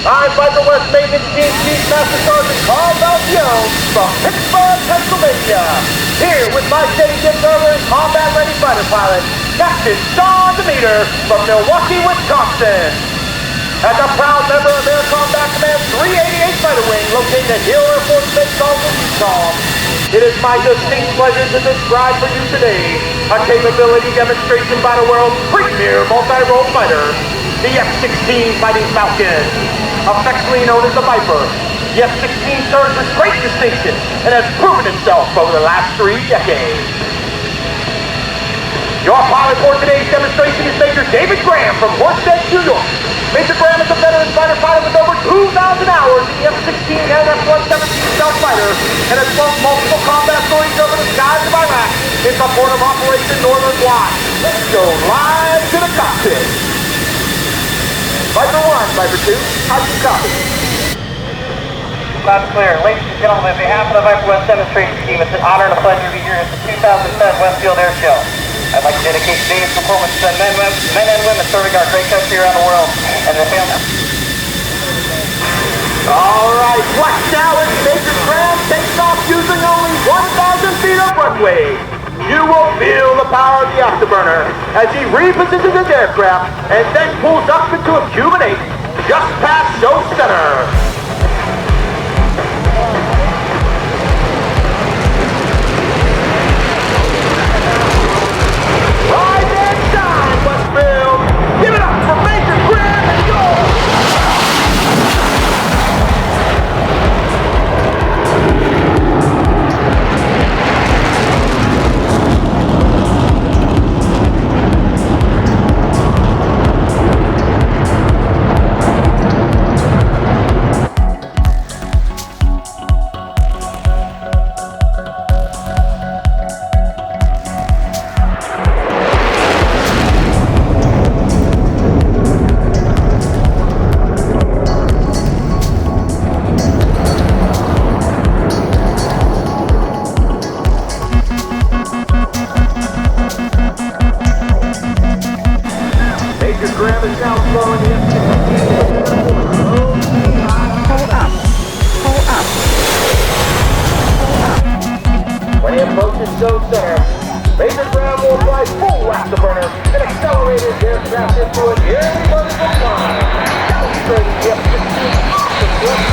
I'm Viper West Maintenance Team Chief Master Sergeant Carl Valcione from Pittsburgh, Pennsylvania. Here with my steady observer and combat-ready fighter pilot, Captain Sean Demeter from Milwaukee, Wisconsin. As a proud member of Air Combat Command 388 Fighter Wing, located at Hill Air Force Base, Dalton, Utah, it is my distinct pleasure to describe for you today a capability demonstration by the world's premier multi-role fighter, the F-16 Fighting Falcon, affectionately known as the Viper. The F-16 serves with great distinction and has proven itself over the last 3 decades. Your pilot for today's demonstration is Major David Graham from Horseheads, New York. Major Graham is a veteran fighter pilot with over 2,000 hours in the F-16 and F-117 stealth fighter and has flown multiple combat stories over the skies of Iraq in support of Operation Northern Watch. Let's go live to the cockpit. Viper 1, Viper 2, how do you copy? Loud and clear. Ladies and gentlemen, on behalf of the Viper West demonstration team, it's an honor and a pleasure to be here at the 2010 Westfield Airshow. I'd like to dedicate today's performance to men and women serving our great country around the world and their families. All right, flex now as Major Graham takes off using only 1,000 feet of runway. You will feel the power of the afterburner as he repositions his aircraft and then pulls up into a Cuban 8 just past show center. Rise and shine, Westfield! Give it up for Major Graham and yours! Major Graham is now flowing the F-16. When he approaches show center, Major Graham will apply full afterburner and accelerate his aircraft into a nearly vertical climb, demonstrating the F-16's awesome thrust